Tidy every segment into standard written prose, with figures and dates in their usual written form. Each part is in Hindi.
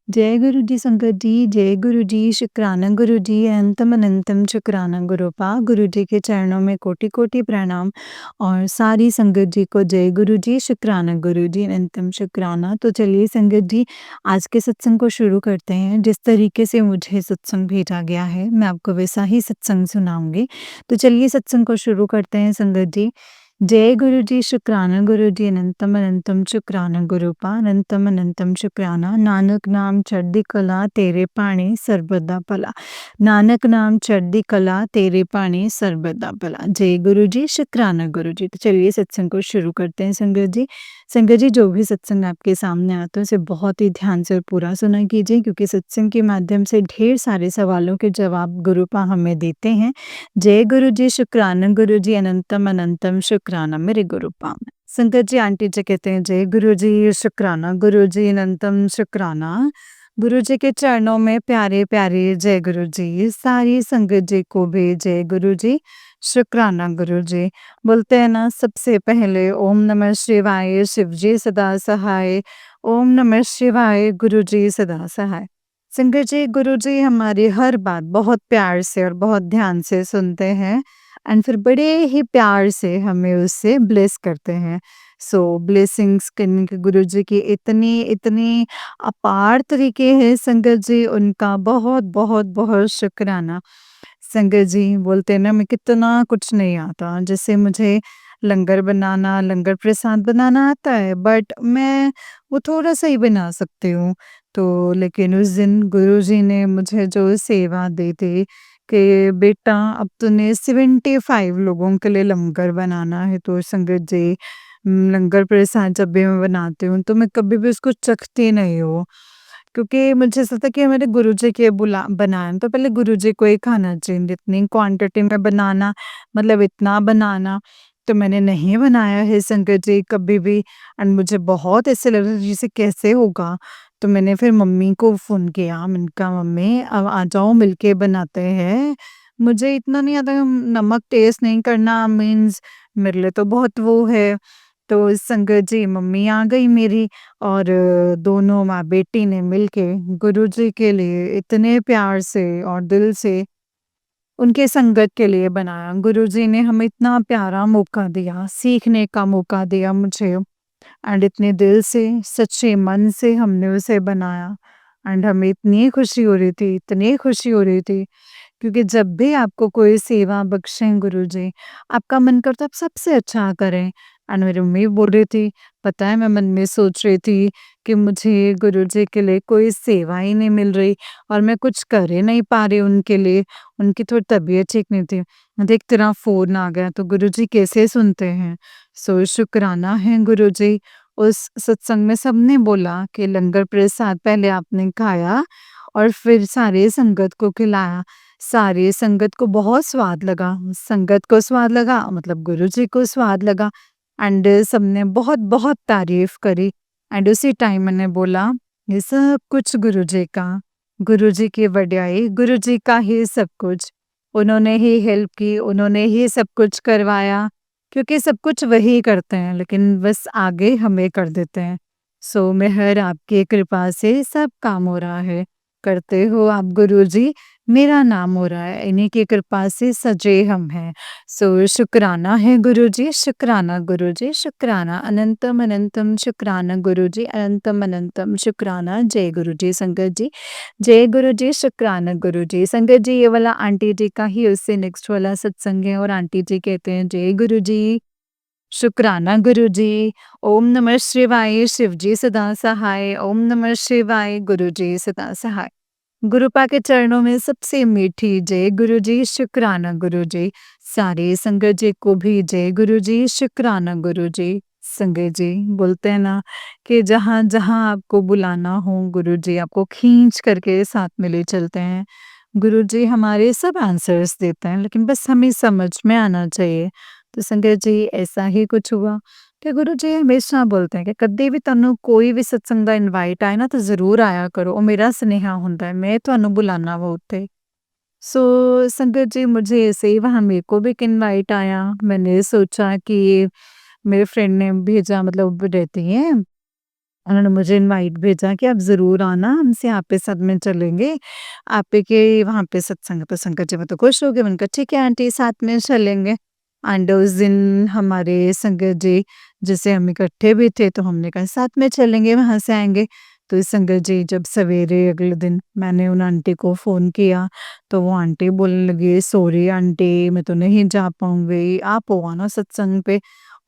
जय गुरु जी संगत जी, जय गुरु जी, शुक्राना गुरु जी, अनंतम अनंतम शुक्राना गुरुपा। गुरु जी के चरणों में कोटि कोटि प्रणाम और सारी संगत जी को जय गुरु जी, शुक्राना गुरु जी, अनंतम शुक्राना। तो चलिए संगत जी, आज के सत्संग को शुरू करते हैं। जिस तरीके से मुझे सत्संग भेजा गया है, मैं आपको वैसा ही सत्संग सुनाऊंगी। तो चलिए सत्संग को शुरू करते हैं संगत जी। जय गुरु जी, शुक्राना गुरु जी, अनंतम अनंतम शुक्राना गुरुपा, अनंतम अनंतम शुक्राना। नानक नाम चढ़दी कला तेरे पाणी सर्वदा भला। नानक नाम चढ़दी कला तेरे पाणी सर्वदा भला। जय गुरु जी, शुक्राना गुरु जी। तो चलिए सत्संग को शुरू करते हैं संगत जी। संगत जी, जो भी सत्संग आपके सामने आता है उसे बहुत ही ध्यान से और पूरा सुना कीजिए, क्योंकि सत्संग के माध्यम से ढेर सारे सवालों के जवाब गुरुपा हमें देते हैं। जय गुरु जी, शुक्राना गुरु जी, अनंतम अनंतम शुक्राना मेरे गुरुपा। संगत जी, आंटी जी कहते हैं जय गुरु जी, शुक्राना गुरु जी, अनंतम शुक्राना। गुरु जी के चरणों में प्यारे प्यारे जय गुरु जी। सारी संगत जी को भी जय गुरु जी, शुक्राना गुरु जी। बोलते हैं ना, सबसे पहले ओम नमः शिवाय, शिव जी सदा सहाय। ओम नमः शिवाय, गुरु जी सदा सहाय। संगत जी, गुरु जी हमारी हर बात बहुत प्यार से और बहुत ध्यान से सुनते हैं एंड फिर बड़े ही प्यार से हमें उससे ब्लेस करते हैं। सो ब्लेसिंग्स करने के गुरु जी की इतनी इतनी अपार तरीके हैं संगत जी, उनका बहुत बहुत बहुत शुक्राना। संगत जी, बोलते हैं ना, मैं कितना कुछ नहीं आता, जैसे मुझे लंगर बनाना, लंगर प्रसाद बनाना आता है, बट मैं वो थोड़ा सा ही बना सकती हूँ। तो लेकिन उस दिन गुरुजी ने मुझे जो सेवा दी थी कि बेटा अब तूने 75 लोगों के लिए लंगर बनाना है, तो संगत जी, लंगर प्रसाद जब भी मैं बनाती हूँ तो मैं कभी भी उसको चखती नहीं हूँ, क्योंकि मुझे ऐसा था कि मेरे गुरुजी के बुला बनाए तो पहले गुरुजी को ही खाना चाहिए, इतनी क्वांटिटी में बनाना, मतलब इतना बनाना। तो मैंने नहीं बनाया है संगत जी कभी भी, एंड मुझे बहुत ऐसे लग रहा था जैसे कैसे होगा। तो मैंने फिर मम्मी को फ़ोन किया, मैंने कहा मम्मी अब आ जाओ मिलके बनाते हैं। मुझे इतना नहीं आता, नमक टेस्ट नहीं करना मीन्स मेरे लिए तो बहुत वो है। तो संगत जी, मम्मी आ गई मेरी और दोनों माँ बेटी ने मिलके गुरुजी के लिए इतने प्यार से और दिल से उनके संगत के लिए बनाया। गुरुजी ने हमें इतना प्यारा मौका दिया, सीखने का मौका दिया मुझे, एंड इतने दिल से, सच्चे मन से हमने उसे बनाया एंड हमें इतनी खुशी हो रही थी, इतनी खुशी हो रही थी, क्योंकि जब भी आपको कोई सेवा बख्शें गुरुजी, आपका मन करता है आप सबसे अच्छा करें। एंड मेरी मम्मी बोल रही थी, पता है मैं मन में सोच रही थी कि मुझे गुरुजी के लिए कोई सेवा ही नहीं मिल रही और मैं कुछ कर ही नहीं पा रही उनके लिए, उनकी थोड़ी तबीयत ठीक नहीं थी। देख तेरा फ़ोन आ गया, तो गुरुजी कैसे सुनते हैं। सो शुक्राना है गुरुजी। उस सत्संग में सबने बोला कि लंगर प्रसाद पहले आपने खाया और फिर सारे संगत को खिलाया। सारे संगत को बहुत स्वाद लगा, संगत को स्वाद लगा मतलब गुरुजी को स्वाद लगा एंड सबने बहुत-बहुत तारीफ़ करी। एंड उसी टाइम मैंने बोला, ये सब कुछ गुरुजी का, गुरुजी की वड्याई, गुरुजी का ही सब कुछ। उन्होंने ही हेल्प की, उन्होंने ही सब कुछ करवाया, क्योंकि सब कुछ वही करते हैं, लेकिन बस आगे हमें कर देते हैं। सो मेहर आपकी कृपा से सब काम हो रहा है। करते हो आप गुरुजी, मेरा नाम हो रहा है, इन्हीं की कृपा से सजे हम हैं। सो शुक्राना है गुरुजी, शुक्राना गुरुजी, शुक्राना, अनंतम अनंतम शुक्राना गुरुजी, अनंतम अनंतम शुक्राना। जय गुरुजी संगत जी, जय गुरुजी, शुक्राना गुरुजी। संगत जी, ये वाला आंटी जी का ही उससे नेक्स्ट वाला सत्संग है और आंटी जी कहते हैं जय गुरुजी, शुक्राना गुरुजी। ओम नमः शिवाय, शिव जी सदा सहाय। ओम नमः शिवाय, गुरुजी सदा सहाय। गुरुपा के चरणों में सबसे मीठी जय गुरुजी, शुक्राना गुरुजी। सारे संगत जी को भी जय गुरुजी, शुक्राना गुरुजी। संगत जी, बोलते हैं ना कि जहाँ जहाँ आपको बुलाना हो गुरुजी आपको खींच करके साथ में ले चलते हैं। गुरुजी हमारे सब आंसर्स देते हैं, लेकिन बस हमें समझ में आना चाहिए। तो संगत जी, ऐसा ही कुछ हुआ कि गुरुजी हमेशा बोलते हैं कि कभी भी ਤੁਹਾਨੂੰ ਕੋਈ ਵੀ ਸਤਸੰਗ ਦਾ ਇਨਵਾਈਟ ਆਏ ਨਾ ਤਾਂ ਜ਼ਰੂਰ ਆਇਆ ਕਰੋ, ਉਹ ਮੇਰਾ ਸੁਨੇਹਾ ਹੁੰਦਾ है, मैं ਤੁਹਾਨੂੰ बुलाना वा उत्थे। सो संगत जी, मुझे ऐसे ही वहाँ मेरे को भी एक इनवाइट आया। मैंने सोचा कि मेरे फ्रेंड ने भेजा, मतलब वो रहती हैं उन्होंने मुझे इनवाइट भेजा कि आप ज़रूर आना, हमसे यहाँ पे साथ में चलेंगे। आप ही के वहाँ पे सत्संग तो शंकर जी में तो खुश हो गए। मैंने कहा ठीक है आंटी साथ में चलेंगे। एंड उस दिन हमारे संगत जी जैसे हम इकट्ठे भी थे तो हमने कहा साथ में चलेंगे, वहाँ से आएँगे। तो संगत जी जब सवेरे अगले दिन मैंने उन आंटी को फ़ोन किया, तो वो आंटी बोलने लगी, "सॉरी आंटी, मैं तो नहीं जा पाऊँगी, आप हो आना सत्संग पे।"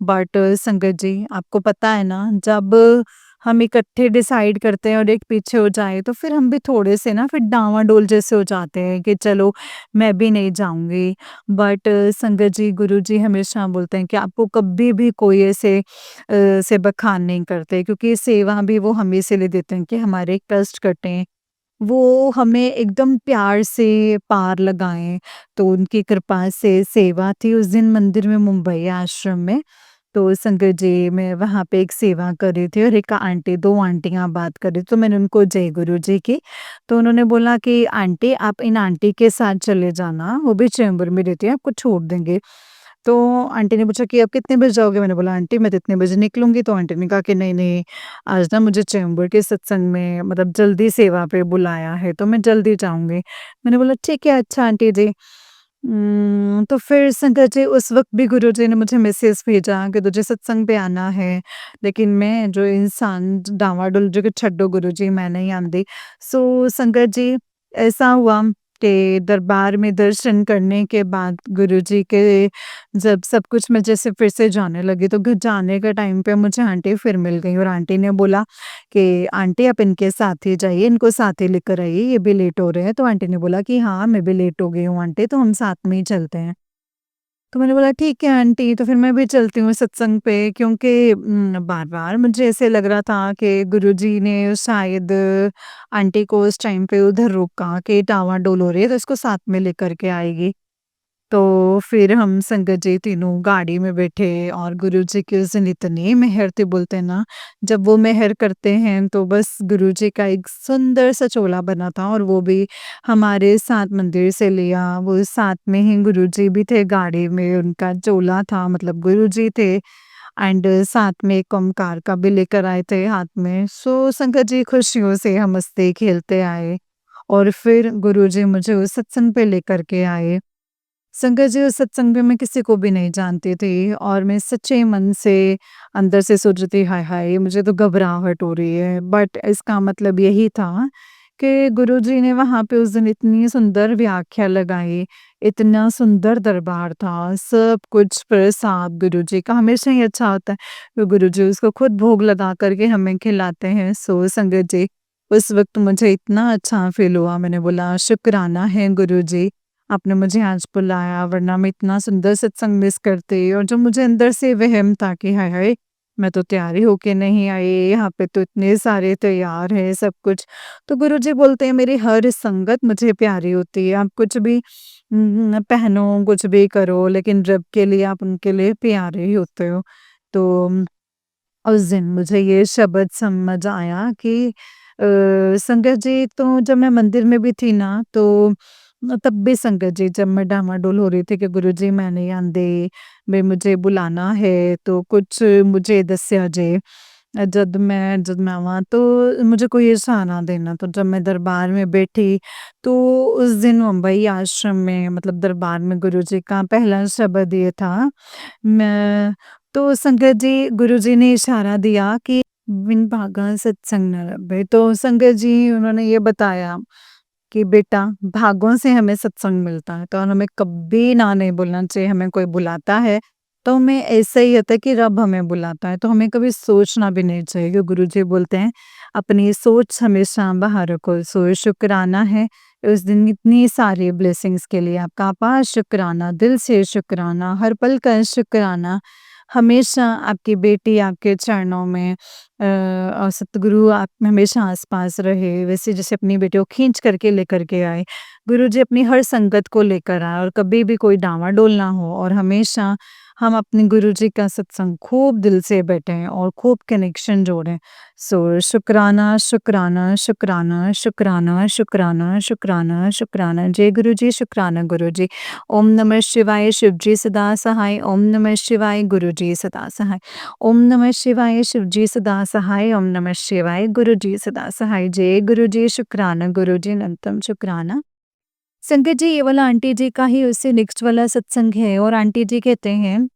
बट संगत जी आपको पता है ना, जब हम इकट्ठे डिसाइड करते हैं और एक पीछे हो जाए तो फिर हम भी थोड़े से ना फिर डाँवाडोल जैसे हो जाते हैं कि चलो मैं भी नहीं जाऊँगी। बट संगत जी, गुरुजी हमेशा बोलते हैं कि आपको कभी भी कोई ऐसे से बखान नहीं करते, क्योंकि सेवा भी वो हम इसीलिए देते हैं कि हमारे कष्ट कटें। वो हमें एकदम प्यार से पार लगाएँ, तो उनकी कृपा से सेवा थी उस दिन मंदिर में मुंबई आश्रम में। तो संगत जी मैं वहाँ पे एक सेवा कर रही थी और एक आंटी 2 आंटियाँ बात कर रही थी, तो मैंने उनको जय गुरु जी की। तो उन्होंने बोला कि आंटी आप इन आंटी के साथ चले जाना, वो भी चैम्बर में रहती है, आपको छोड़ देंगे। तो आंटी ने पूछा कि आप कितने बजे जाओगे? मैंने बोला आंटी मैं तो इतने बजे निकलूँगी। तो आंटी ने कहा कि नहीं, नहीं, आज ना मुझे चैम्बर के सत्संग में मतलब जल्दी सेवा पे बुलाया है, तो मैं जल्दी जाऊँगी। मैंने बोला ठीक है, अच्छा आंटी जी। तो फिर संगत जी उस वक़्त भी गुरुजी ने मुझे मैसेज भेजा कि तुझे सत्संग पे आना है, लेकिन मैं जो इंसान डाँवाडोल जो कि छड्डो गुरुजी मैं नहीं आंदी। सो संगत जी ऐसा हुआ कि दरबार में दर्शन करने के बाद गुरुजी के जब सब कुछ मैं जैसे फिर से जाने लगी, तो घर जाने के टाइम पे मुझे आंटी फिर मिल गई और आंटी ने बोला कि आंटी आप इनके साथ ही जाइए, इनको साथ ही लेकर आइए, ये भी लेट हो रहे हैं। तो आंटी ने बोला कि हाँ, मैं भी लेट हो गई हूँ आंटी, तो हम साथ में ही चलते हैं। तो मैंने बोला ठीक है आंटी, तो फिर मैं भी चलती हूँ सत्संग पे, क्योंकि बार-बार मुझे ऐसे लग रहा था कि गुरुजी ने शायद आंटी को उस टाइम पे उधर रोका कि डाँवाडोल हो रही है, तो इसको साथ में लेकर के आएगी। तो फिर हम संगत जी तीनों गाड़ी में बैठे और गुरुजी की उस दिन इतनी मेहर थी, बोलते हैं ना, जब वो मेहर करते हैं तो बस गुरुजी का एक सुंदर सा चोला बना था और वो भी हमारे साथ मंदिर से लिया। वो साथ में ही गुरुजी भी थे गाड़ी में, उनका चोला था मतलब गुरुजी थे एंड साथ में एक ओमकार का भी लेकर आए थे हाथ में। सो संगत जी खुशियों से हम हँसते-खेलते आए और फिर गुरुजी मुझे उस सत्संग पे लेकर के आए। संगत जी उस सत्संग में मैं किसी को भी नहीं जानती थी और मैं सच्चे मन से अंदर से सोच रही थी हाय हाय मुझे तो घबराहट हो रही है, बट इसका मतलब यही था कि गुरुजी ने वहाँ पे उस दिन इतनी सुंदर व्याख्या लगाई, इतना सुंदर दरबार था, सब कुछ प्रसाद गुरुजी का हमेशा ही अच्छा होता है, तो गुरुजी उसको खुद भोग लगा करके हमें खिलाते हैं। सो संगत जी उस वक्त मुझे इतना अच्छा फील हुआ, मैंने बोला शुक्राना है गुरुजी, आपने मुझे आज बुलाया, वरना मैं इतना सुंदर सत्संग मिस करती। और जो मुझे अंदर से वहम था कि हाय हाय मैं तो तैयार ही होके नहीं आई, यहाँ पे तो इतने सारे तैयार हैं सब कुछ। तो गुरुजी बोलते हैं मेरी हर संगत मुझे प्यारी होती है, आप कुछ भी पहनो, कुछ भी करो, लेकिन रब के लिए आप उनके लिए प्यारे ही होते हो। तो उस दिन मुझे ये शब्द समझ आया कि संगत जी तो जब मैं मंदिर में भी थी ना, तो तब भी संगत जी जब मैं डामाडोल हो रही थी कि गुरुजी मैं नहीं आंदी, भी मुझे बुलाना है तो कुछ मुझे दस्या जे। जद मैं आवां तो मुझे कोई इशारा देना। तो जब मैं दरबार में बैठी तो उस दिन मुंबई आश्रम में मतलब दरबार में गुरुजी का पहला शब्द ये था, मैं तो संगत जी गुरुजी ने इशारा दिया कि बिन भागा सत्संग न लभे। तो संगत जी उन्होंने ये बताया कि बेटा भागों से हमें सत्संग मिलता है, तो हमें कभी ना नहीं बोलना चाहिए। हमें कोई बुलाता है तो हमें ऐसा ही होता है कि रब हमें बुलाता है, तो हमें कभी सोचना भी नहीं चाहिए कि गुरुजी बोलते हैं अपनी सोच हमेशा बाहर रखो। सो शुक्राना है उस दिन इतनी सारी ब्लेसिंग्स के लिए, आपका अपार शुक्राना, दिल से शुक्राना, हर पल का शुक्राना। हमेशा आपकी बेटी आपके चरणों में और सतगुरु आप में हमेशा आस-पास रहे, वैसे जैसे अपनी बेटी को खींच करके लेकर के आए। गुरुजी अपनी हर संगत को लेकर आए और कभी भी कोई डाँवाडोल ना हो और हमेशा हम अपने गुरुजी का सत्संग खूब दिल से बैठें और खूब कनेक्शन जोड़ें। सो शुक्राना, शुक्राना, शुक्राना, शुक्राना, शुक्राना, शुक्राना, शुक्राना। जय गुरुजी, शुक्राना गुरुजी। ओम नमः शिवाय, शिवजी सदा सहाय। ओम नमः शिवाय, गुरुजी सदा सहाय। ओम नमः शिवाय, शिवजी सदा सहाय। ओम नमः शिवाय, गुरुजी सदा सहाय। जय गुरुजी, शुक्राना गुरुजी, अनंतम शुक्राना। संगत जी, ये वाला आंटी जी का ही उससे नेक्स्ट वाला सत्संग है और आंटी जी कहते हैं,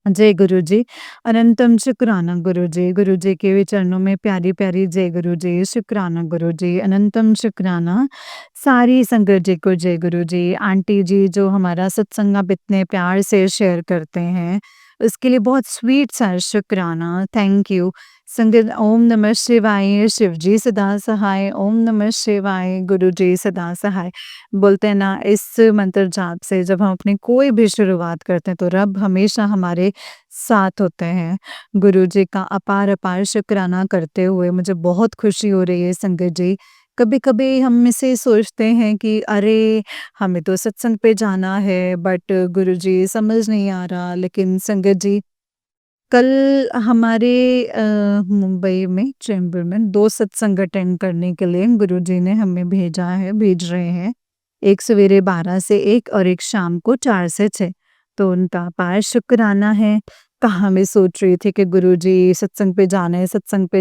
जय गुरु जी, अनंतम शुक्राना गुरु जी। गुरु जी के चरणों में प्यारी-प्यारी जय गुरु जी, शुक्राना गुरु जी, अनंतम शुक्राना। सारी संगत जी को जय गुरु जी। आंटी जी जो हमारा सत्संग आप इतने प्यार से शेयर करते हैं, उसके लिए बहुत स्वीट सा शुक्राना, थैंक यू। संगत ओम नमः शिवाय, शिवजी सदा सहाय। ओम नमः शिवाय, गुरु जी सदा सहाय। बोलते हैं ना, इस मंत्र जाप से जब हम अपनी कोई भी शुरुआत करते हैं तो रब हमेशा हमारे साथ होते हैं। गुरु जी का अपार-अपार शुक्राना करते हुए मुझे बहुत खुशी हो रही है संगत जी। कभी-कभी हम इसे सोचते हैं कि अरे! हमें तो सत्संग पे जाना है बट गुरुजी समझ नहीं आ रहा। लेकिन संगत जी, कल हमारे मुंबई में चेंबूर में 2 सत्संग अटेंड करने के लिए गुरुजी ने हमें भेज रहे हैं। एक सवेरे 12 से 1 और एक शाम को 4 से 6। तो उनका अपार शुक्राना है। कहाँ मैं सोच रही थी कि गुरुजी सत्संग पे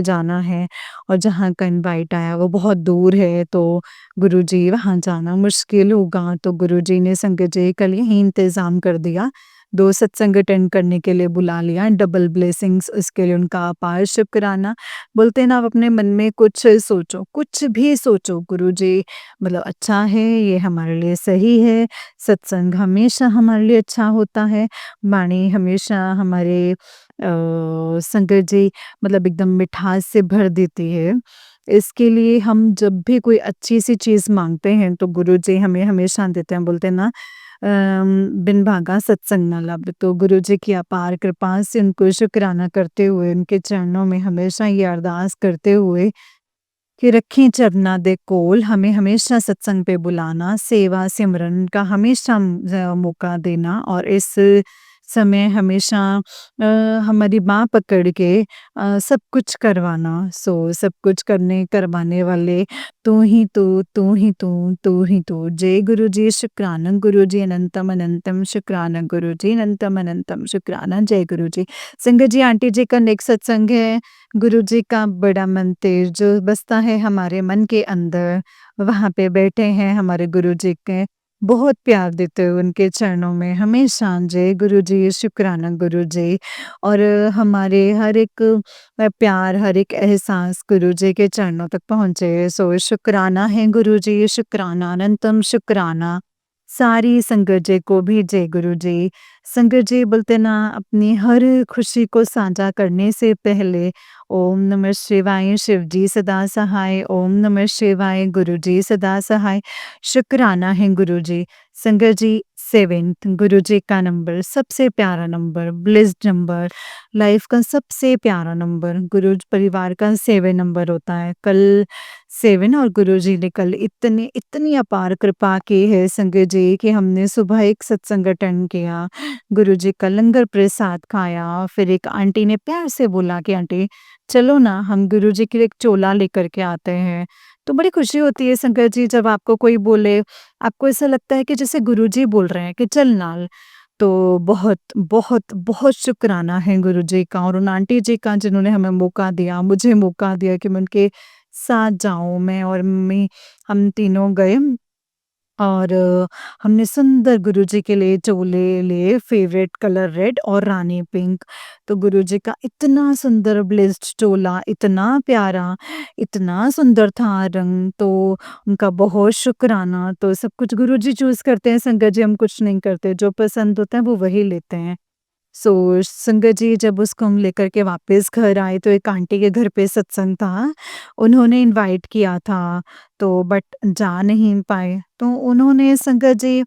जाना है और जहाँ का इनवाइट आया वो बहुत दूर है, तो गुरुजी वहाँ जाना मुश्किल होगा, तो गुरुजी ने संगत जी कल यहीं इंतज़ाम कर दिया। 2 सत्संग अटेंड करने के लिए बुला लिया, डबल ब्लेसिंग्स, इसके लिए उनका अपार शुक्राना। बोलते हैं ना, आप अपने मन में कुछ सोचो, कुछ भी सोचो, गुरुजी मतलब अच्छा है, ये हमारे लिए सही है, सत्संग हमेशा हमारे लिए अच्छा होता है, वाणी हमेशा हमारे संगत जी मतलब एकदम मिठास से भर देती है। इसके लिए हम जब भी कोई अच्छी-सी चीज़ माँगते हैं तो गुरुजी हमें हमेशा देते हैं। बोलते हैं ना, बिन भागा सत्संग न लब। तो गुरुजी की अपार कृपा से उनको शुक्राना करते हुए, उनके चरणों में हमेशा ये अरदास करते हुए कि रखें चरना दे कोल, हमें हमेशा सत्संग पे बुलाना, सेवा सिमरन का हमेशा मौका देना और इस समय हमेशा हमारी बाँह पकड़ के सब कुछ करवाना। सो सब कुछ करवाने वाले तू ही तू, तू ही तू, तू ही तू। जय गुरु जी, शुक्राना गुरु जी, अनंतम अनंतम शुक्राना गुरु जी, अनंतम अनंतम शुक्राना। जय गुरु जी। संगत जी, आंटी जी का नेक्स्ट सत्संग है गुरु जी का बड़ा मंदिर जो बसता है हमारे मन के अंदर, वहाँ पे बैठे हैं हमारे गुरु जी के, बहुत प्यार देते हुए उनके चरणों में हमेशा जय गुरु जी, शुक्राना गुरु जी। और हमारे हर एक प्यार, हर एक एहसास गुरु जी के चरणों तक पहुँचे। सो शुक्राना है गुरु जी, शुक्राना, अनंतम शुक्राना। सारी संगत जी को भी जय गुरु जी। संगत जी बोलते ना, अपनी हर खुशी को साझा करने से पहले ओम नमः शिवाय, शिवजी सदा सहाय। ओम नमः शिवाय, गुरुजी सदा सहाय। शुक्राना है गुरुजी। संगत जी, 7th गुरुजी का नंबर, सबसे प्यारा नंबर, ब्लेस्ड नंबर, लाइफ का सबसे प्यारा नंबर, गुरु परिवार का 7 नंबर होता है। कल 7 और गुरुजी ने कल इतनी अपार कृपा की है संगत जी कि हमने सुबह एक सत्संग अटेंड किया, गुरुजी का लंगर प्रसाद खाया, फिर एक आंटी ने प्यार से बोला कि आंटी चलो ना, हम गुरुजी के लिए एक चोला लेकर के आते हैं। तो बड़ी खुशी होती है संगत जी जब आपको कोई बोले, आपको ऐसा लगता है कि जैसे गुरुजी बोल रहे हैं कि चल नाल। तो बहुत, बहुत, बहुत शुक्राना है गुरुजी का और उन आंटी जी का जिन्होंने हमें मौका दिया, मुझे मौका दिया कि मैं उनके साथ जाऊँ। मैं और मम्मी हम तीनों गए और हमने सुंदर गुरुजी के लिए चोले लिए, फेवरेट कलर रेड और रानी पिंक। तो गुरुजी का इतना सुंदर ब्लेस्ड चोला, इतना प्यारा, इतना सुंदर था रंग, तो उनका बहुत शुक्राना। तो सब कुछ गुरुजी चूज़ करते हैं संगत जी, हम कुछ नहीं करते, जो पसंद होता है वो वही लेते हैं। सो संगत जी, जब उसको हम लेकर के वापस घर आए तो एक आंटी के घर पे सत्संग था। उन्होंने इनवाइट किया था, तो बट जा नहीं पाए। तो उन्होंने संगत जी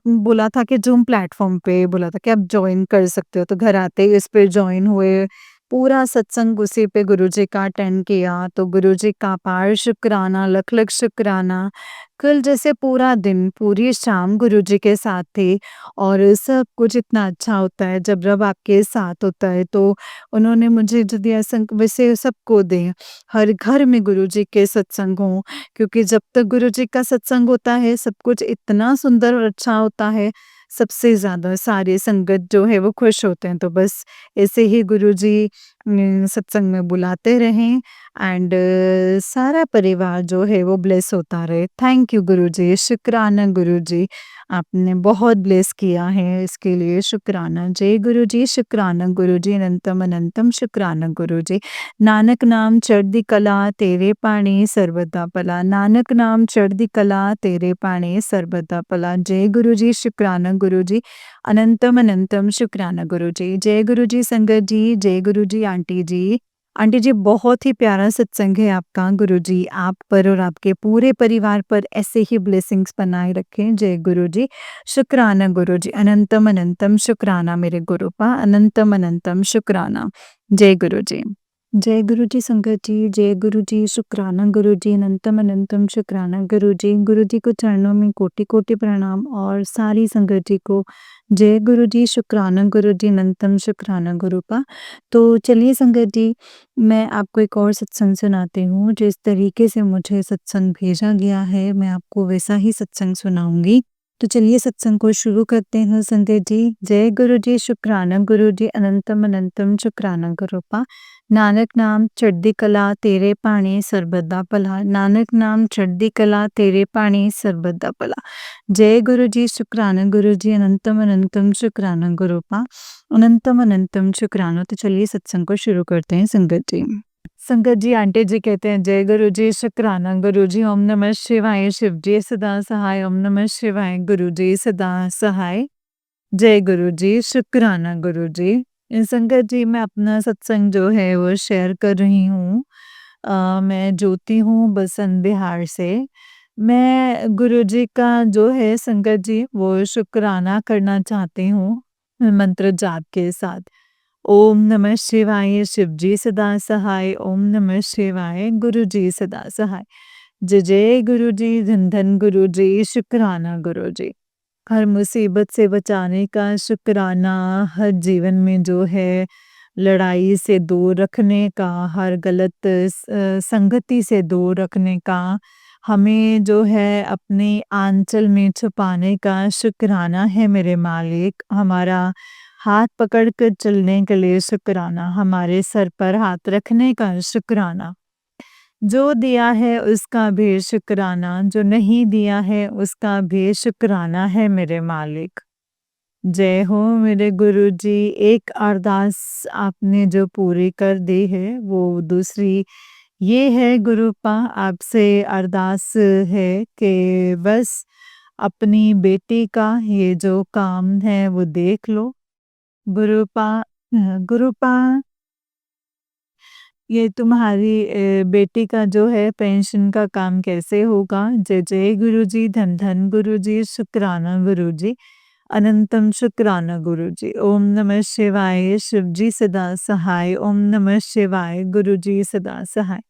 बोला था कि ज़ूम प्लेटफ़ॉर्म पे बोला था कि आप जॉइन कर सकते हो। तो घर आते ही इस पे जॉइन हुए। पूरा सत्संग उसी पे गुरुजी का अटेंड किया, तो गुरुजी का अपार शुक्राना, लख-लख शुक्राना। कल जैसे पूरा दिन, पूरी शाम गुरुजी के साथ थी और सब कुछ इतना अच्छा होता है जब रब आपके साथ होता है, तो उन्होंने मुझे जो दिया संग वैसे सबको दें। हर घर में गुरुजी के सत्संग हों, क्योंकि जब तक गुरुजी का सत्संग होता है, सब कुछ इतना सुंदर और अच्छा होता है, सबसे ज़्यादा सारे संगत जो है वो खुश होते हैं। तो बस ऐसे ही गुरुजी सत्संग में बुलाते रहें एंड सारा परिवार जो है वो ब्लेस होता रहे। थैंक यू गुरुजी, शुक्राना गुरुजी, आपने बहुत ब्लेस किया है, इसके लिए शुक्राना। जय गुरुजी, शुक्राना गुरुजी, अनंतम अनंतम शुक्राना गुरुजी। नानक नाम चढ़दी कला तेरे पाणी सर्वदा भला, नानक नाम चढ़दी कला तेरे पाणी सर्वदा भला। जय गुरुजी, शुक्राना गुरुजी, अनंतम अनंतम शुक्राना गुरुजी। जय गुरुजी संगत जी, जय गुरुजी आंटी जी। आंटी जी, बहुत ही प्यारा सत्संग है आपका। गुरुजी आप पर और आपके पूरे परिवार पर ऐसे ही ब्लेसिंग्स बनाए रखें। जय गुरुजी, शुक्राना गुरुजी, अनंतम अनंतम शुक्राना मेरे गुरुपा, अनंतम अनंतम शुक्राना। जय गुरुजी। जय गुरुजी संगत जी, जय गुरुजी, शुक्राना गुरुजी, अनंतम अनंतम शुक्राना गुरुजी। गुरुजी को चरणों में कोटि-कोटि प्रणाम और सारी संगत जी को जय गुरुजी, शुक्राना गुरुजी, अनंतम शुक्राना गुरुपा। तो चलिए संगत जी, मैं आपको एक और सत्संग सुनाती हूँ। जिस तरीके से मुझे सत्संग भेजा गया है, मैं आपको वैसा ही सत्संग सुनाऊँगी। तो चलिए सत्संग को शुरू करते हैं संगत जी। जय गुरुजी, शुक्राना गुरुजी, अनंतम अनंतम शुक्राना गुरुपा। नानक नाम चढ़दी कला तेरे पाणी सर्बदा भला, नानक नाम चढ़दी कला तेरे पाणी सर्बदा भला। जय गुरुजी, शुक्राना गुरुजी, अनंतम अनंतम शुक्राना गुरुपा, अनंतम अनंतम शुक्राना। तो चलिए सत्संग को शुरू करते हैं संगत जी। संगत जी, आंटी जी कहते हैं जय गुरुजी, शुक्राना गुरुजी, ओम नमः शिवाय, शिव जी सदा सहाय, ओम नमः शिवाय, गुरुजी सदा सहाय। जय गुरुजी, शुक्राना गुरुजी। संगत जी, मैं अपना सत्संग जो है वो शेयर कर रही हूँ। मैं ज्योति हूँ बसंत बिहार से। मैं गुरुजी का जो है संगत जी वो शुक्राना करना चाहती हूँ मंत्र जाप के साथ। ओम नमः शिवाय, शिव जी सदा सहाय, ओम नमः शिवाय, गुरुजी सदा सहाय। जय जय गुरुजी, धन धन गुरुजी, शुक्राना गुरुजी। हर मुसीबत से बचाने का शुक्राना, हर जीवन में जो है लड़ाई से दूर रखने का, हर गलत संगति से दूर रखने का, हमें जो है अपने आंचल में छुपाने का शुक्राना है मेरे मालिक। हमारा हाथ पकड़ कर चलने के लिए शुक्राना, हमारे सर पर हाथ रखने का शुक्राना। जो दिया है उसका भी शुक्राना, जो नहीं दिया है उसका भी शुक्राना है मेरे मालिक। जय हो मेरे गुरुजी। एक अरदास आपने जो पूरी कर दी है, वो दूसरी ये है गुरुपा, आपसे अरदास है कि बस अपनी बेटी का ये जो काम है वो देख लो। गुरुपा गुरुपा, ये तुम्हारी बेटी का जो है पेंशन का काम कैसे होगा? जय जय गुरुजी, धन धन गुरुजी, शुक्राना गुरुजी, अनंतम शुक्राना गुरुजी। ओम नमः शिवाय, शिव जी सदा सहाय, ओम नमः शिवाय, गुरुजी सदा सहाय।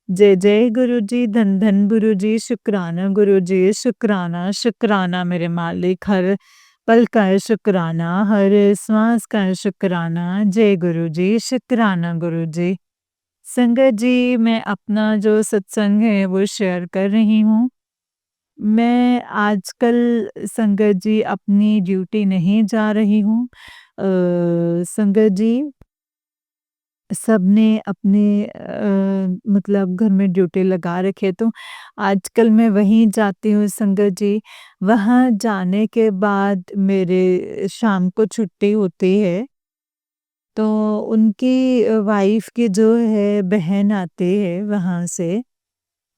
जय जय गुरुजी, धन धन गुरुजी, शुक्राना गुरुजी, शुक्राना शुक्राना मेरे मालिक, हर पल का शुक्राना, हर श्वास का शुक्राना। जय गुरुजी, शुक्राना गुरुजी। संगत जी, मैं अपना जो सत्संग है वो शेयर कर रही हूँ। मैं आजकल संगत जी अपनी ड्यूटी नहीं जा रही हूँ। संगत जी, सबने अपने मतलब घर में ड्यूटी लगा रखे, तो आजकल मैं वहीं जाती हूँ संगत जी। वहाँ जाने के बाद मेरे शाम को छुट्टी होती है, तो उनकी वाइफ़ की जो है बहन आती है वहाँ से,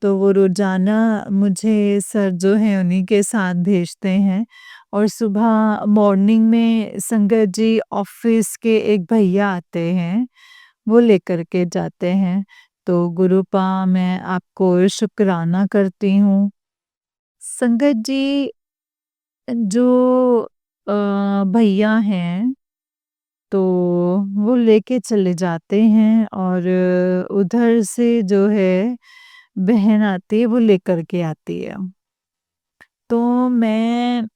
तो वो रोज़ाना मुझे सर जो हैं उन्हीं के साथ भेजते हैं और सुबह मॉर्निंग में संगत जी ऑफ़िस के एक भैया आते हैं, वो लेकर के जाते हैं। तो गुरुपा, मैं आपको शुक्राना करती हूँ। संगत जी, जो भैया हैं तो वो लेके चले जाते हैं और उधर से जो है बहन आती है वो लेकर के आती है। तो मैं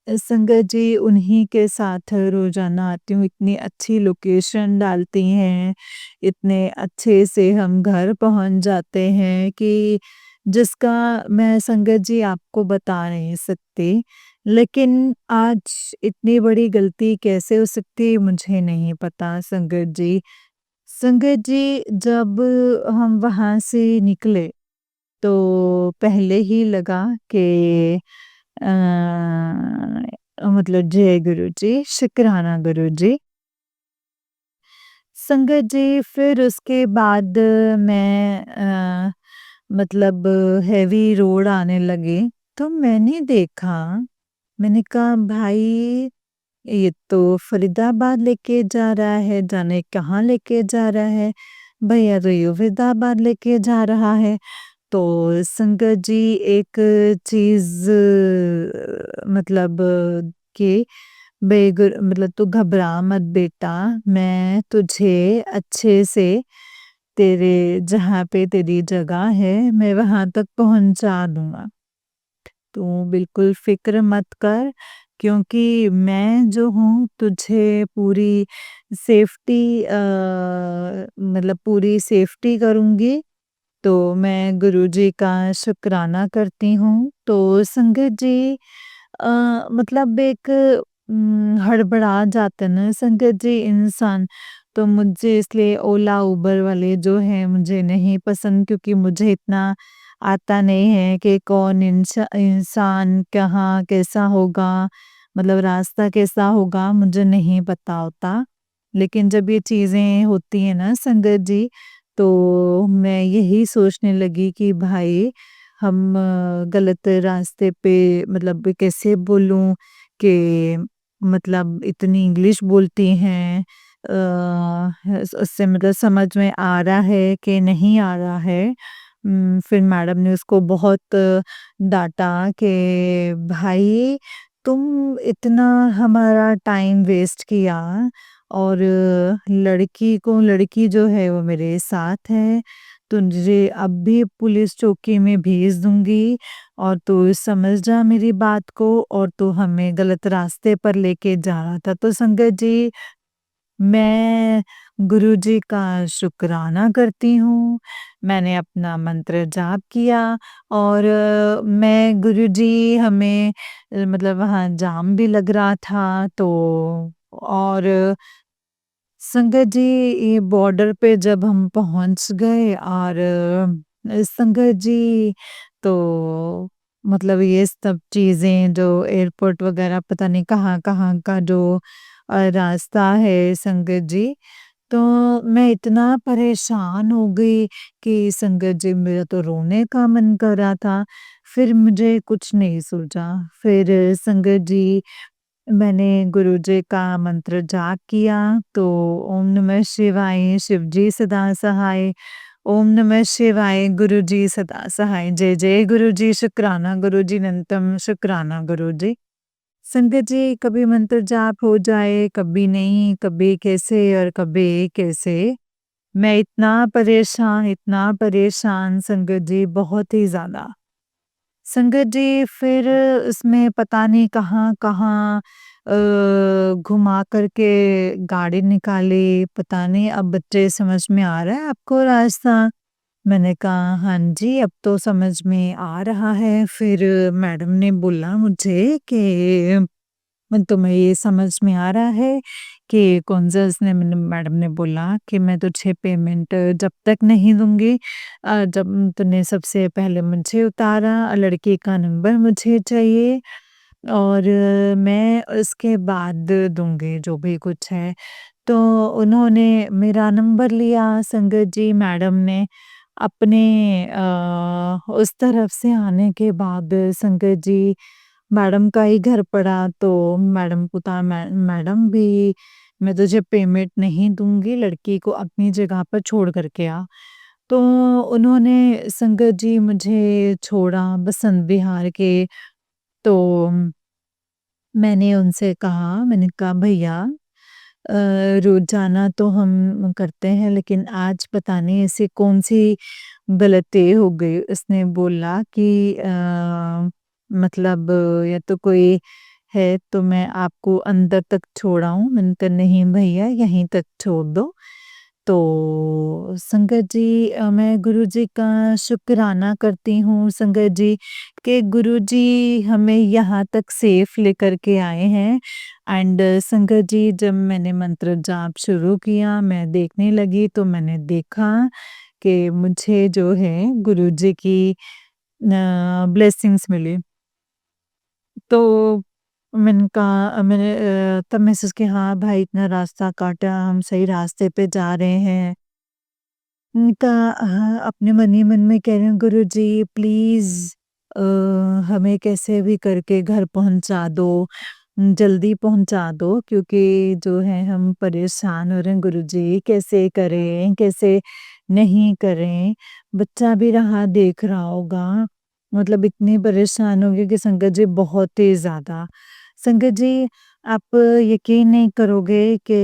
संगत जी उन्हीं के साथ रोज़ाना आती हूँ, इतनी अच्छी लोकेशन डालती हैं, इतने अच्छे से हम घर पहुँच जाते हैं कि जिसका मैं संगत जी आपको बता नहीं सकती। लेकिन आज इतनी बड़ी गलती कैसे हो सकती है मुझे नहीं पता संगत जी। संगत जी जब हम वहाँ से निकले तो पहले ही लगा कि मतलब जय गुरु जी, शुकराना गुरु जी। संगत जी फिर उसके बाद मैं मतलब हेवी रोड आने लगे, तो मैंने देखा, मैंने कहा भाई ये तो फरीदाबाद लेके जा रहा है, जाने कहाँ लेके जा रहा है, भैया तो ये फरीदाबाद लेके जा रहा है। तो संगत जी एक चीज़ मतलब कि बेगुर मतलब तू घबरा मत बेटा, मैं तुझे अच्छे से तेरे जहाँ पे तेरी जगह है, मैं वहाँ तक पहुँचा दूँगा। तू बिल्कुल फ़िक्र मत कर क्योंकि मैं जो हूँ तुझे पूरी सेफ्टी मतलब पूरी सेफ्टी करूँगी। तो मैं गुरुजी का शुक्राना करती हूँ। तो संगत जी मतलब एक हड़बड़ा जाता है ना संगत जी इंसान, तो मुझे इसलिए ओला उबर वाले जो हैं मुझे नहीं पसंद क्योंकि मुझे इतना आता नहीं है कि कौन इंसान कहाँ कैसा होगा, मतलब रास्ता कैसा होगा मुझे नहीं पता होता। लेकिन जब ये चीज़ें होती हैं ना संगत जी, तो मैं यही सोचने लगी कि भाई हम गलत रास्ते पे मतलब कैसे बोलूँ कि मतलब इतनी इंग्लिश बोलती हैं उससे मतलब समझ में आ रहा है कि नहीं आ रहा है। फिर मैडम ने उसको बहुत डाँटा कि भाई तुम इतना हमारा टाइम वेस्ट किया और लड़की जो है वो मेरे साथ है, तुझे अब भी पुलिस चौकी में भेज दूँगी और तू समझ जा मेरी बात को और तू हमें गलत रास्ते पर लेके जा रहा था। तो संगत जी मैं गुरुजी का शुक्राना करती हूँ। मैंने अपना मंत्र जाप किया और मैं गुरुजी हमें मतलब वहाँ जाम भी लग रहा था तो और संगत जी ये बॉर्डर पे जब हम पहुँच गए और संगत जी तो मतलब ये सब चीज़ें जो एयरपोर्ट वगैरह पता नहीं कहाँ-कहाँ का जो रास्ता है संगत जी, तो मैं इतना परेशान हो गई कि संगत जी मेरा तो रोने का मन कर रहा था। फिर मुझे कुछ नहीं सूझा। फिर संगत जी मैंने गुरुजी का मंत्र जाप किया तो ओम नमः शिवाय शिवजी सदा सहाय, ओम नमः शिवाय गुरुजी सदा सहाय, जय जय गुरुजी शुक्राना गुरुजी अनंतम शुक्राना गुरुजी। संगत जी कभी मंत्र जाप हो जाए, कभी नहीं, कभी कैसे और कभी कैसे। मैं इतना परेशान संगत जी बहुत ही ज़्यादा। संगत जी फिर उसमें पता नहीं कहाँ-कहाँ घुमा कर के गाड़ी निकाली, पता नहीं अब बच्चे समझ में आ रहा है आपको रास्ता? मैंने कहा हाँ जी, अब तो समझ में आ रहा है। फिर मैडम ने बोला मुझे कि तुम्हें ये समझ में आ रहा है कि कौन-सा उसने मैंने मैडम ने बोला कि मैं तुझे पेमेंट जब तक नहीं दूँगी जब तूने सबसे पहले मुझे उतारा, लड़के का नंबर मुझे चाहिए और मैं उसके बाद दूँगी जो भी कुछ है। तो उन्होंने मेरा नंबर लिया संगत जी मैडम ने अपने उस तरफ से आने के बाद संगत जी मैडम का ही घर पड़ा तो मैडम को था मैडम भी मैं तुझे पेमेंट नहीं दूँगी, लड़की को अपनी जगह पर छोड़ कर के आ। तो उन्होंने संगत जी मुझे छोड़ा बसंत विहार के तो मैंने उनसे कहा मैंने कहा भैया रोज़ाना तो हम करते हैं, लेकिन आज पता नहीं ऐसी कौन-सी गलती हो गई। उसने बोला कि मतलब या तो कोई है तो मैं आपको अंदर तक छोड़ आऊँ? मैंने कहा नहीं भैया यहीं तक छोड़ दो। तो संगत जी मैं गुरुजी का शुक्राना करती हूँ संगत जी कि गुरुजी हमें यहाँ तक सेफ लेकर के आए हैं। एंड संगत जी जब मैंने मंत्र जाप शुरू किया, मैं देखने लगी तो मैंने देखा कि मुझे जो है गुरुजी की ब्लेसिंग्स मिली। तो मैंने तब महसूस किया हाँ भाई इतना रास्ता काटा, हम सही रास्ते पे जा रहे हैं। उनका अपने मन ही मन में कह रही हूँ गुरुजी प्लीज़ अ, हमें कैसे भी करके घर पहुँचा दो, जल्दी पहुँचा दो क्योंकि जो है हम परेशान हो रहे हैं गुरुजी कैसे करें, कैसे नहीं करें? बच्चा भी राह देख रहा होगा, मतलब इतनी परेशान हो गए कि संगत जी बहुत ही ज़्यादा। संगत जी आप यकीन नहीं करोगे कि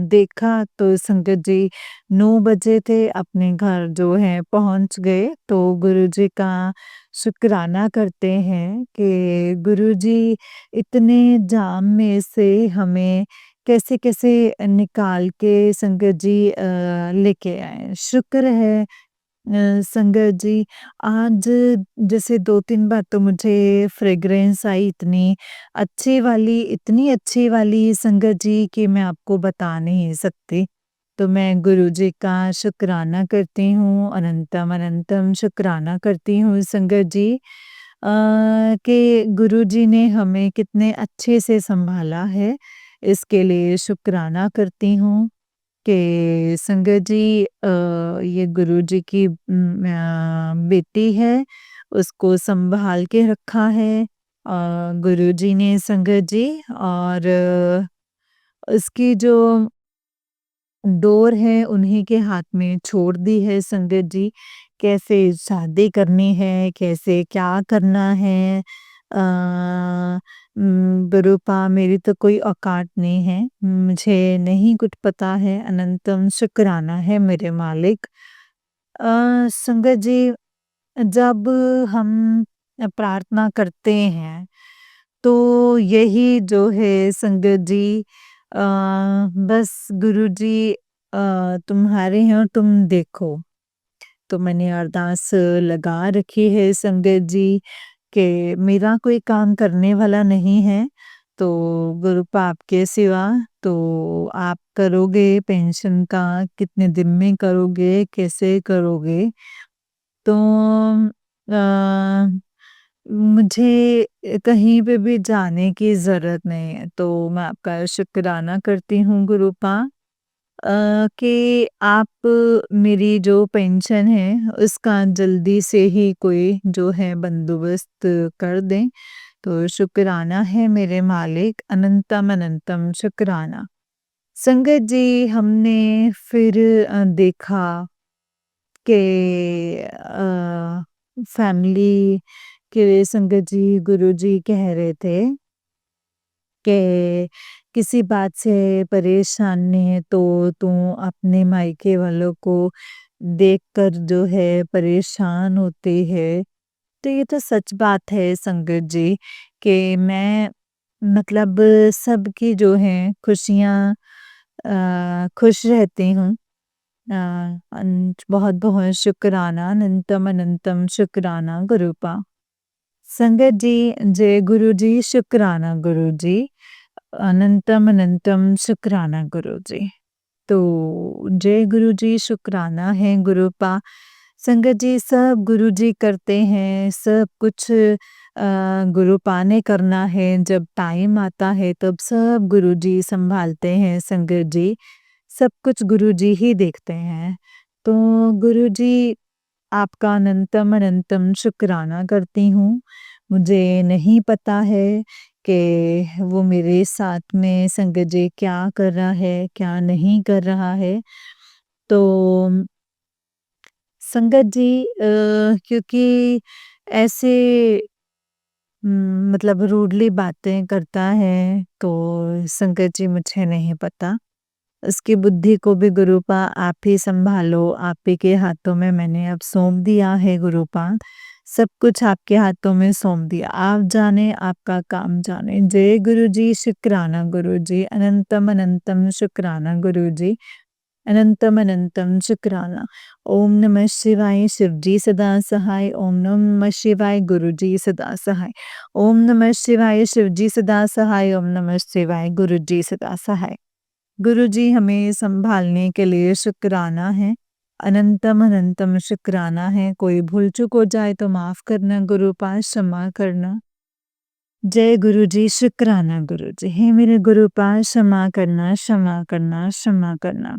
देखा तो संगत जी 9 बजे थे अपने घर जो है पहुँच गए, तो गुरुजी का शुक्राना करते हैं कि गुरुजी इतने जाम में से हमें कैसे-कैसे निकाल के संगत जी लेके आए। शुक्र है संगत जी आज जैसे 2-3 बार तो मुझे फ्रेग्रेंस आई इतनी अच्छी वाली संगत जी कि मैं आपको बता नहीं सकती। तो मैं गुरुजी का शुक्राना करती हूँ, अनंतम अनंतम शुक्राना करती हूँ संगत जी कि गुरुजी ने हमें कितने अच्छे से सँभाला है, इसके लिए शुक्राना करती हूँ। कि संगत जी ये गुरुजी की बेटी है, उसको सँभाल के रखा है गुरुजी ने संगत जी और उसकी जो डोर है उन्हीं के हाथ में छोड़ दी है संगत जी। कैसे शादी करनी है, कैसे क्या करना है गुरुपा मेरी तो कोई औकात नहीं है, मुझे नहीं कुछ पता है, अनंतम शुक्राना है मेरे मालिक। संगत जी जब हम प्रार्थना करते हैं, तो यही जो है संगत जी बस गुरुजी तुम्हारे हैं और तुम देखो। तो मैंने अरदास लगा रखी है संगत जी कि मेरा कोई काम करने वाला नहीं है, तो गुरुपा आपके सिवा तो आप करोगे पेंशन का कितने दिन में करोगे, कैसे करोगे? तो अ, मुझे कहीं पे भी जाने की ज़रूरत नहीं है, तो मैं आपका शुक्राना करती हूँ गुरुपा कि आप मेरी जो पेंशन है, उसका जल्दी से ही कोई जो है बंदोबस्त कर दें, तो शुक्राना है मेरे मालिक, अनंतम अनंतम शुक्राना। संगत जी हमने फिर देखा कि फैमिली के संगत जी गुरुजी कह रहे थे कि किसी बात से परेशान नहीं है तो तू अपने मायके वालों को देखकर जो है परेशान होती है। तो ये तो सच बात है संगत जी कि मैं मतलब सबकी जो है खुशियाँ खुश रहती हूँ। बहुत-बहुत शुक्राना, अनंतम अनंतम शुक्राना गुरुपा। संगत जी, जय गुरु जी, शुक्राना गुरु जी, अनंतम अनंतम शुक्राना गुरु जी। तो जय गुरु जी, शुक्राना है गुरुपा। संगत जी सब गुरु जी करते हैं, सब कुछ गुरुपा ने करना है, जब टाइम आता है तब सब गुरु जी सँभालते हैं संगत जी। सब कुछ गुरुजी ही देखते हैं। तो गुरुजी आपका अनंतम अनंतम शुक्राना करती हूँ। मुझे नहीं पता है कि वो मेरे साथ में संगत जी क्या कर रहा है, क्या नहीं कर रहा है। तो संगत जी क्योंकि ऐसे मतलब रूडली बातें करता है, तो संगत जी मुझे नहीं पता। उसकी बुद्धि को भी गुरुपा आप ही सँभालो, आप ही के हाथों में मैंने अब सौंप दिया है गुरुपाद। सब कुछ आपके हाथों में सौंप दिया। आप जाने, आपका काम जाने। जय गुरुजी, शुक्राना गुरुजी, अनंतम अनंतम शुक्राना गुरुजी। अनंतम अनंतम शुक्राना। ओम नमः शिवाय, शिवजी सदा सहाय। ओम नमः शिवाय, गुरुजी सदा सहाय। ओम नमः शिवाय, शिवजी सदा सहाय। ओम नमः शिवाय, गुरुजी सदा सहाय। गुरुजी हमें संभालने के लिए शुक्राना है। अनंतम अनंतम शुक्राना है। कोई भूल चूक हो जाए तो माफ करना गुरुपाद, क्षमा करना। जय गुरुजी, शुक्राना गुरुजी। हे मेरे गुरुपाद, क्षमा करना, क्षमा करना, क्षमा करना।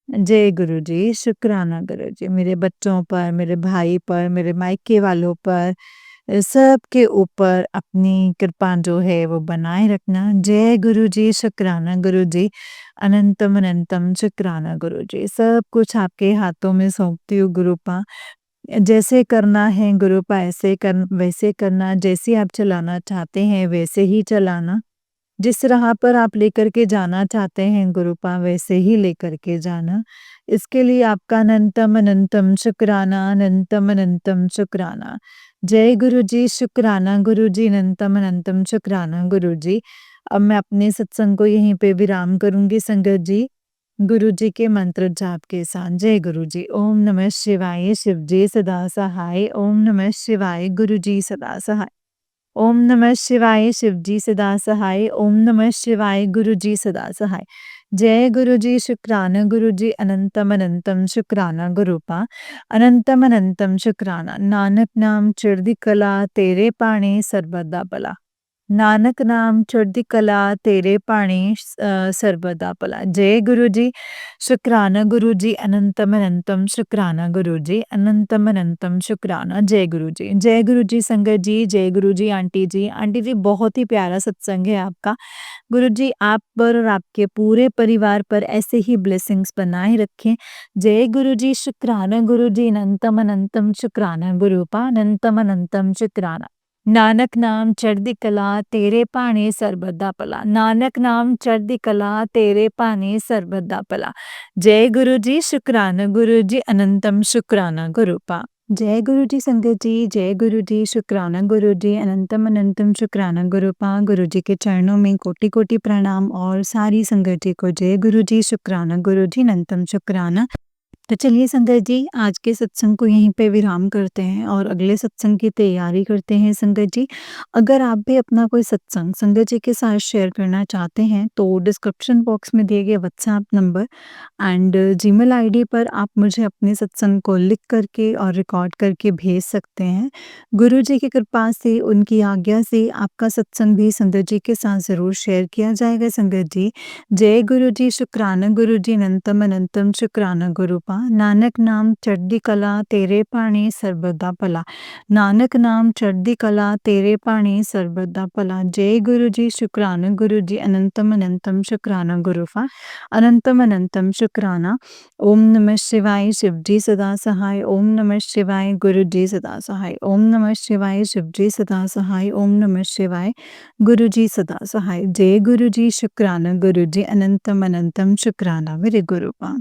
जय गुरुजी, शुक्राना गुरुजी। मेरे बच्चों पर, मेरे भाई पर, मेरे मायके वालों पर, सबके ऊपर अपनी कृपा जो है वो बनाए रखना। जय गुरुजी, शुक्राना गुरुजी। अनंतम अनंतम शुक्राना गुरुजी। सब कुछ आपके हाथों में सौंपती हूँ गुरुपा। जैसे करना है गुरुपा ऐसे वैसे करना, जैसे आप चलाना चाहते हैं वैसे ही चलाना। जिस राह पर आप लेकर के जाना चाहते हैं गुरुपा वैसे ही लेकर के जाना। इसके लिए आपका अनंतम अनंतम शुक्राना, अनंतम अनंतम शुक्राना। जय गुरुजी, शुक्राना गुरुजी, अनंतम अनंतम शुक्राना गुरुजी। अब मैं अपने सत्संग को यहीं पे विराम करूँगी संगत जी। गुरुजी के मंत्र जाप के साथ। जय गुरुजी। ओम नमः शिवाय, शिवजी सदा सहाय। ओम नमः शिवाय, गुरुजी सदा सहाय। ओम नमः शिवाय, शिवजी सदा सहाय। ओम नमः शिवाय, गुरुजी सदा सहाय। जय गुरुजी, शुक्राना गुरुजी, अनंतम अनंतम शुक्राना गुरुपा। अनंतम अनंतम शुक्राना। नानक नाम चढ़दी कला, तेरे पाणी सर्बदा भला। नानक नाम चढ़दी कला, तेरे पाणी सर्बदा भला। जय गुरुजी, शुक्राना गुरुजी, अनंतम अनंतम शुक्राना गुरुजी, अनंतम अनंतम शुक्राना। जय गुरुजी। जय गुरुजी संगत जी, जय गुरुजी आंटी जी। आंटी जी बहुत ही प्यारा सत्संग है आपका। गुरुजी आप पर और आपके पूरे परिवार पर ऐसे ही ब्लेसिंग्स बनाए रखें। जय गुरुजी, शुक्राना गुरुजी, अनंतम अनंतम शुक्राना गुरुपा, अनंतम अनंतम शुक्राना। नानक नाम चढ़दी कला, तेरे पाणी सर्बदा भला। नानक नाम चढ़दी कला, तेरे पाणी सर्बदा भला। जय गुरुजी, शुक्राना गुरुजी, अनंतम शुक्राना गुरुपा। जय गुरुजी संगत जी, जय गुरुजी, शुक्राना गुरुजी, अनंतम अनंतम शुक्राना गुरुपा। गुरुजी के चरणों में कोटि कोटि प्रणाम और सारी संगत जी को जय गुरुजी, शुक्राना गुरुजी, अनंतम शुक्राना। तो चलिए संगत जी आज के सत्संग को यहीं पे विराम करते हैं और अगले सत्संग की तैयारी करते हैं संगत जी। अगर आप भी अपना कोई सत्संग संगत जी के साथ शेयर करना चाहते हैं तो डिस्क्रिप्शन बॉक्स में दिए गए WhatsApp number and Gmail ID पर आप मुझे अपने सत्संग को लिख करके और रिकॉर्ड करके भेज सकते हैं। गुरु जी की कृपा से, उनकी आज्ञा से आपका सत्संग भी संगत जी के साथ ज़रूर शेयर किया जाएगा संगत जी। जय गुरु जी, शुक्राना गुरु जी, अनंतम अनंतम शुक्राना गुरुपा। नानक नाम चढ़दी कला, तेरे पाणी सर्बदा भला। नानक नाम चढ़दी कला, तेरे पाणी सर्बदा भला। जय गुरु जी, शुक्राना गुरु जी, अनंतम अनंतम शुक्राना गुरुपा, अनंतम अनंतम शुक्राना। ओम नमः शिवाय, शिवजी सदा सहाय। ओम नमः शिवाय, गुरुजी सदा सहाय। ओम नमः शिवाय, शिवजी सदा सहाय। ओम नमः शिवाय, गुरुजी सदा सहाय। जय गुरुजी, शुक्राना गुरुजी, अनंतम अनंतम शुक्राना मेरे गुरुपा।